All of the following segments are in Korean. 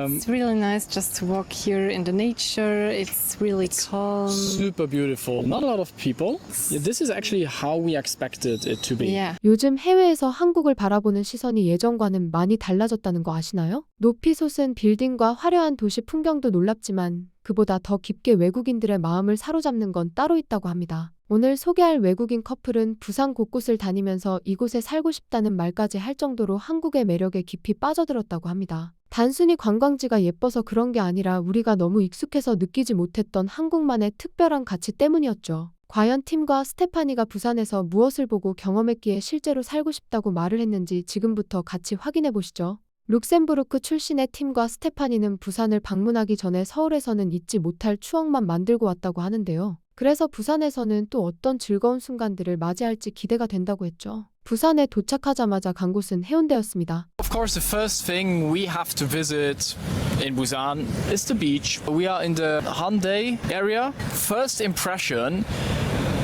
It's really nice just to walk here in the nature. It's really calm. Super beautiful. Not a lot of people. Yeah, this is actually how we expected it to be. Yeah. 요즘 해외에서 한국을 바라보는 시선이 예전과는 많이 달라졌다는 거 아시나요? 높이 솟은 빌딩과 화려한 도시 풍경도 놀랍지만 그보다 더 깊게 외국인들의 마음을 사로잡는 건 따로 있다고 합니다. 오늘 소개할 외국인 커플은 부산 곳곳을 다니면서 이곳에 살고 싶다는 말까지 할 정도로 한국의 매력에 깊이 빠져들었다고 합니다. 단순히 관광지가 예뻐서 그런 게 아니라 우리가 너무 익숙해서 느끼지 못했던 한국만의 특별한 가치 때문이었죠. 과연 팀과 스테파니가 부산에서 무엇을 보고 경험했기에 실제로 살고 싶다고 말을 했는지 지금부터 같이 확인해 보시죠. 룩셈부르크 출신의 팀과 스테파니는 부산을 방문하기 전에 서울에서는 잊지 못할 추억만 만들고 왔다고 하는데요. 그래서 부산에서는 또 어떤 즐거운 순간들을 맞이할지 기대가 된다고 했죠. 부산에 도착하자마자 간 곳은 해운대였습니다. Of course, the first thing we have to visit in Busan is the beach. We are in the Hyundai area. First impression,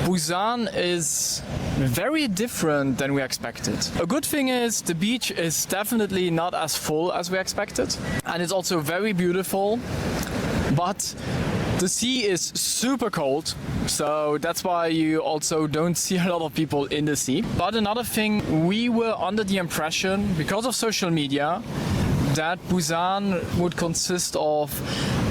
Busan is very different than we expected. A good thing is the beach is definitely not as full as we expected, and it's also very beautiful, but the sea is super cold, so that's why you also don't see a lot of people in the sea. But another thing, we were under the impression, because of social media, that Busan would consist of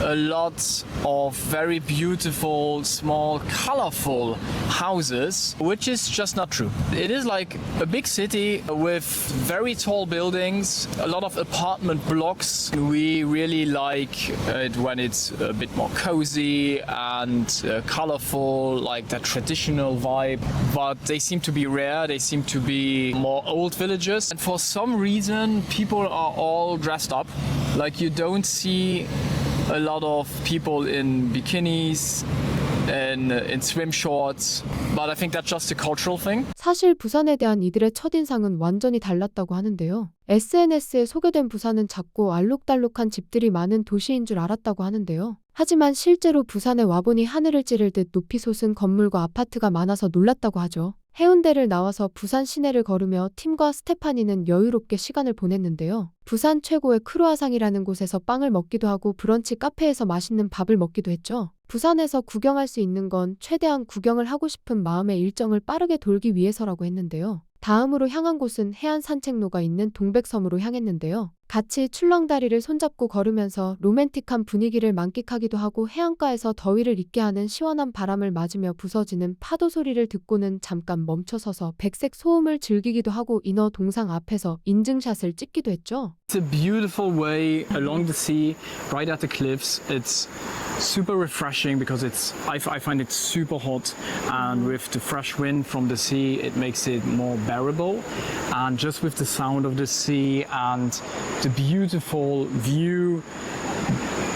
a lot of very beautiful, small, colorful houses, which is just not true. It is like a big city with very tall buildings, a lot of apartment blocks. We really like it when it's a bit more cozy and colorful, like that traditional vibe. But they seem to be rare, they seem to be more old villages. And for some reason, people are all dressed up. Like you don't see a lot of people in bikinis and in swim shorts, but I think that's just a cultural thing. 사실 부산에 대한 이들의 첫인상은 완전히 달랐다고 하는데요. SNS에 소개된 부산은 작고 알록달록한 집들이 많은 도시인 줄 알았다고 하는데요. 하지만 실제로 부산에 와보니 하늘을 찌를 듯 높이 솟은 건물과 아파트가 많아서 놀랐다고 하죠. 해운대를 나와서 부산 시내를 걸으며 팀과 스테파니는 여유롭게 시간을 보냈는데요. 부산 최고의 크루아상이라는 곳에서 빵을 먹기도 하고 브런치 카페에서 맛있는 밥을 먹기도 했죠. 부산에서 구경할 수 있는 건 최대한 구경을 하고 싶은 마음의 일정을 빠르게 돌기 위해서라고 했는데요. 다음으로 향한 곳은 해안 산책로가 있는 동백섬으로 향했는데요. 같이 출렁다리를 손잡고 걸으면서 로맨틱한 분위기를 만끽하기도 하고 해안가에서 더위를 잊게 하는 시원한 바람을 맞으며 부서지는 파도 소리를 듣고는 잠깐 멈춰서서 백색 소음을 즐기기도 하고 인어 동상 앞에서 인증샷을 찍기도 했죠. It's a beautiful way along the sea, right at the cliffs. It's super refreshing because I find it super hot, and with the fresh wind from the sea, it makes it more bearable. And just with the sound of the sea and the beautiful view,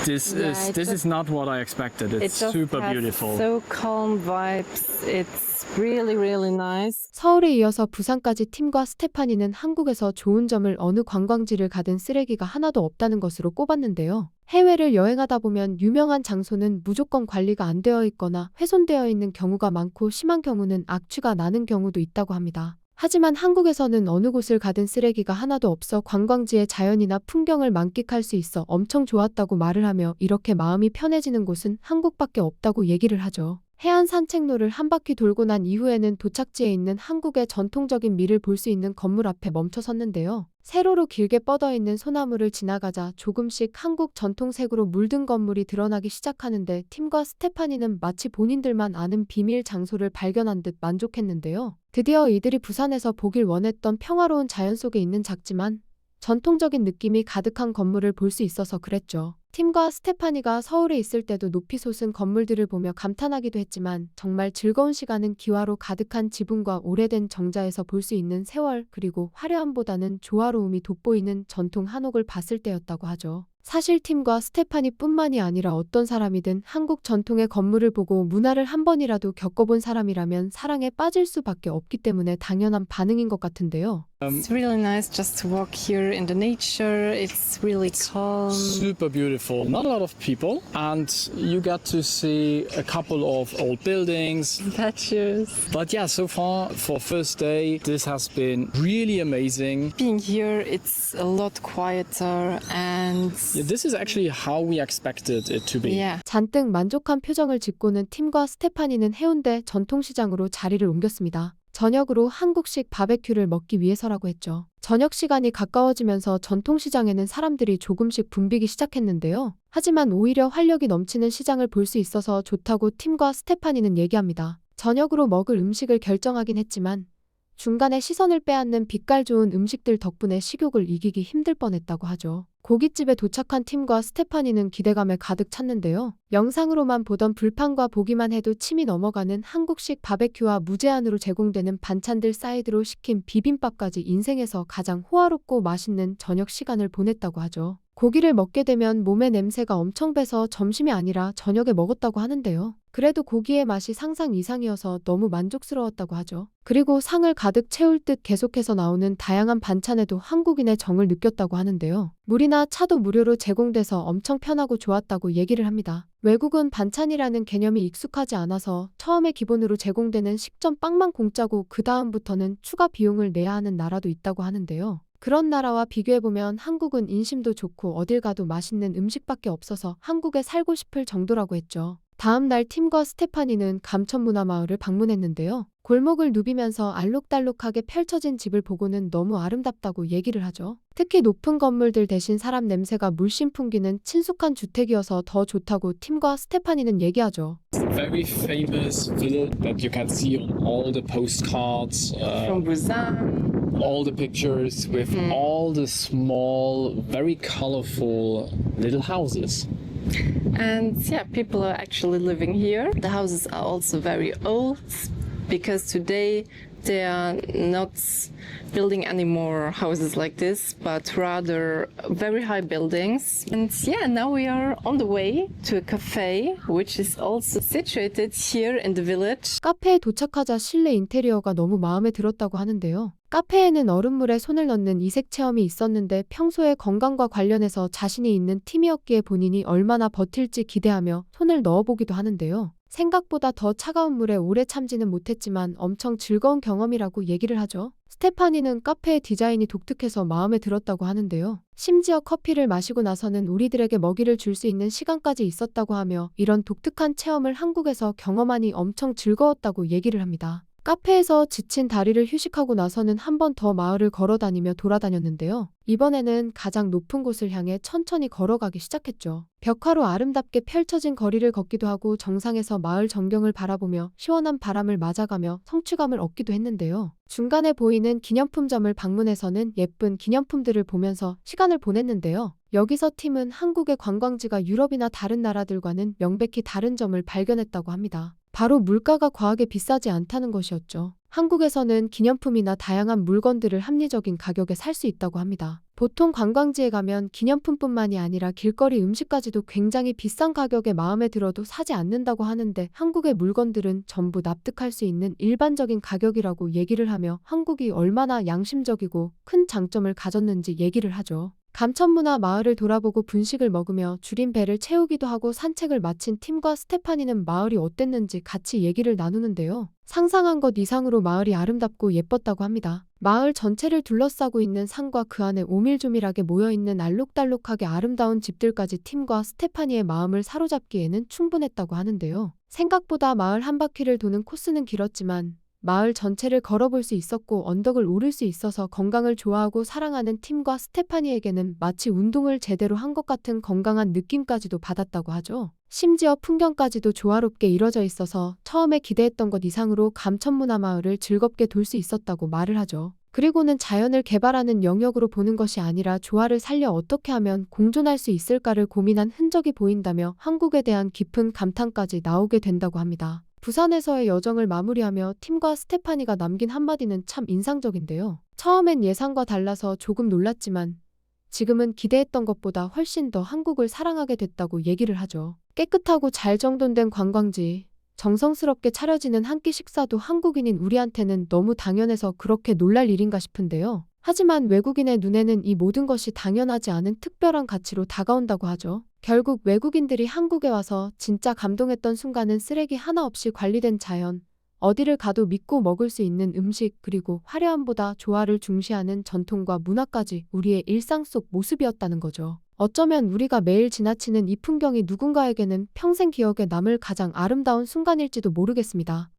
this is not what I expected. It's just super has beautiful. So calm vibes. It's really, really nice. 서울에 이어서 부산까지 팀과 스테파니는 한국에서 좋은 점을 어느 관광지를 가든 쓰레기가 하나도 없다는 것으로 꼽았는데요. 해외를 여행하다 보면 유명한 장소는 무조건 관리가 안 되어 있거나 훼손되어 있는 경우가 많고 심한 경우는 악취가 나는 경우도 있다고 합니다. 하지만 한국에서는 어느 곳을 가든 쓰레기가 하나도 없어 관광지의 자연이나 풍경을 만끽할 수 있어 엄청 좋았다고 말을 하며 이렇게 마음이 편해지는 곳은 한국밖에 없다고 얘기를 하죠. 해안 산책로를 한 바퀴 돌고 난 이후에는 도착지에 있는 한국의 전통적인 미를 볼 수 있는 건물 앞에 멈춰 섰는데요. 세로로 길게 뻗어있는 소나무를 지나가자 조금씩 한국 전통색으로 물든 건물이 드러나기 시작하는데 팀과 스테파니는 마치 본인들만 아는 비밀 장소를 발견한 듯 만족했는데요. 드디어 이들이 부산에서 보길 원했던 평화로운 자연 속에 있는 작지만 전통적인 느낌이 가득한 건물을 볼 수 있어서 그랬죠. 팀과 스테파니가 서울에 있을 때도 높이 솟은 건물들을 보며 감탄하기도 했지만 정말 즐거운 시간은 기와로 가득한 지붕과 오래된 정자에서 볼 수 있는 세월 그리고 화려함보다는 조화로움이 돋보이는 전통 한옥을 봤을 때였다고 하죠. 사실 팀과 스테파니뿐만이 아니라 어떤 사람이든 한국 전통의 건물을 보고 문화를 한 번이라도 겪어본 사람이라면 사랑에 빠질 수밖에 없기 때문에 당연한 반응인 것 같은데요. It's really nice just to walk here in the nature. It's really calm. Super beautiful. Not a lot of people, and you get to see a couple of old buildings. Statues. But yeah, so far for first day, this has been really amazing. Being here, it's a lot quieter and Yeah, this is actually how we expected it to be. yeah. 잔뜩 만족한 표정을 짓고는 팀과 스테파니는 해운대 전통시장으로 자리를 옮겼습니다. 저녁으로 한국식 바베큐를 먹기 위해서라고 했죠. 저녁 시간이 가까워지면서 전통시장에는 사람들이 조금씩 붐비기 시작했는데요. 하지만 오히려 활력이 넘치는 시장을 볼 수 있어서 좋다고 팀과 스테파니는 얘기합니다. 저녁으로 먹을 음식을 결정하긴 했지만 중간에 시선을 빼앗는 빛깔 좋은 음식들 덕분에 식욕을 이기기 힘들 뻔했다고 하죠. 고깃집에 도착한 팀과 스테파니는 기대감에 가득 찼는데요. 영상으로만 보던 불판과 보기만 해도 침이 넘어가는 한국식 바베큐와 무제한으로 제공되는 반찬들 사이드로 시킨 비빔밥까지 인생에서 가장 호화롭고 맛있는 저녁 시간을 보냈다고 하죠. 고기를 먹게 되면 몸의 냄새가 엄청 배서 점심이 아니라 저녁에 먹었다고 하는데요. 그래도 고기의 맛이 상상 이상이어서 너무 만족스러웠다고 하죠. 그리고 상을 가득 채울 듯 계속해서 나오는 다양한 반찬에도 한국인의 정을 느꼈다고 하는데요. 물이나 차도 무료로 제공돼서 엄청 편하고 좋았다고 얘기를 합니다. 외국은 반찬이라는 개념이 익숙하지 않아서 처음에 기본으로 제공되는 식전 빵만 공짜고 그 다음부터는 추가 비용을 내야 하는 나라도 있다고 하는데요. 그런 나라와 비교해보면 한국은 인심도 좋고 어딜 가도 맛있는 음식밖에 없어서 한국에 살고 싶을 정도라고 했죠. 다음 날 팀과 스테파니는 감천문화마을을 방문했는데요. 골목을 누비면서 알록달록하게 펼쳐진 집을 보고는 너무 아름답다고 얘기를 하죠. 특히 높은 건물들 대신 사람 냄새가 물씬 풍기는 친숙한 주택이어서 더 좋다고 팀과 스테파니는 얘기하죠. Very famous village that you can see on all the postcards. From Busan. All the pictures with all the small, very colorful little houses. And yeah, people are actually living here. The houses are also very old because today they are not building any more houses like this, but rather very high buildings. And yeah, now we are on the way to a cafe, which is also situated here in the village. 카페에 도착하자 실내 인테리어가 너무 마음에 들었다고 하는데요. 카페에는 얼음물에 손을 넣는 이색 체험이 있었는데 평소에 건강과 관련해서 자신이 있는 팀이었기에 본인이 얼마나 버틸지 기대하며 손을 넣어보기도 하는데요. 생각보다 더 차가운 물에 오래 참지는 못했지만 엄청 즐거운 경험이라고 얘기를 하죠. 스테파니는 카페의 디자인이 독특해서 마음에 들었다고 하는데요. 심지어 커피를 마시고 나서는 우리들에게 먹이를 줄 수 있는 시간까지 있었다고 하며 이런 독특한 체험을 한국에서 경험하니 엄청 즐거웠다고 얘기를 합니다. 카페에서 지친 다리를 휴식하고 나서는 한 번 더 마을을 걸어다니며 돌아다녔는데요. 이번에는 가장 높은 곳을 향해 천천히 걸어가기 시작했죠. 벽화로 아름답게 펼쳐진 거리를 걷기도 하고 정상에서 마을 전경을 바라보며 시원한 바람을 맞아가며 성취감을 얻기도 했는데요. 중간에 보이는 기념품점을 방문해서는 예쁜 기념품들을 보면서 시간을 보냈는데요. 여기서 팀은 한국의 관광지가 유럽이나 다른 나라들과는 명백히 다른 점을 발견했다고 합니다. 바로 물가가 과하게 비싸지 않다는 것이었죠. 한국에서는 기념품이나 다양한 물건들을 합리적인 가격에 살 수 있다고 합니다. 보통 관광지에 가면 기념품뿐만이 아니라 길거리 음식까지도 굉장히 비싼 가격에 마음에 들어도 사지 않는다고 하는데 한국의 물건들은 전부 납득할 수 있는 일반적인 가격이라고 얘기를 하며 한국이 얼마나 양심적이고 큰 장점을 가졌는지 얘기를 하죠. 감천문화 마을을 돌아보고 분식을 먹으며 줄인 배를 채우기도 하고 산책을 마친 팀과 스테파니는 마을이 어땠는지 같이 얘기를 나누는데요. 상상한 것 이상으로 마을이 아름답고 예뻤다고 합니다. 마을 전체를 둘러싸고 있는 산과 그 안에 오밀조밀하게 모여있는 알록달록하게 아름다운 집들까지 팀과 스테파니의 마음을 사로잡기에는 충분했다고 하는데요. 생각보다 마을 한 바퀴를 도는 코스는 길었지만 마을 전체를 걸어볼 수 있었고 언덕을 오를 수 있어서 건강을 좋아하고 사랑하는 팀과 스테파니에게는 마치 운동을 제대로 한 것 같은 건강한 느낌까지도 받았다고 하죠. 심지어 풍경까지도 조화롭게 이뤄져 있어서 처음에 기대했던 것 이상으로 감천문화마을을 즐겁게 돌 수 있었다고 말을 하죠. 그리고는 자연을 개발하는 영역으로 보는 것이 아니라 조화를 살려 어떻게 하면 공존할 수 있을까를 고민한 흔적이 보인다며 한국에 대한 깊은 감탄까지 나오게 된다고 합니다. 부산에서의 여정을 마무리하며 팀과 스테파니가 남긴 한마디는 참 인상적인데요. 처음엔 예상과 달라서 조금 놀랐지만 지금은 기대했던 것보다 훨씬 더 한국을 사랑하게 됐다고 얘기를 하죠. 깨끗하고 잘 정돈된 관광지, 정성스럽게 차려지는 한 끼 식사도 한국인인 우리한테는 너무 당연해서 그렇게 놀랄 일인가 싶은데요. 하지만 외국인의 눈에는 이 모든 것이 당연하지 않은 특별한 가치로 다가온다고 하죠. 결국 외국인들이 한국에 와서 진짜 감동했던 순간은 쓰레기 하나 없이 관리된 자연, 어디를 가도 믿고 먹을 수 있는 음식, 그리고 화려함보다 조화를 중시하는 전통과 문화까지 우리의 일상 속 모습이었다는 거죠. 어쩌면 우리가 매일 지나치는 이 풍경이 누군가에게는 평생 기억에 남을 가장 아름다운 순간일지도 모르겠습니다.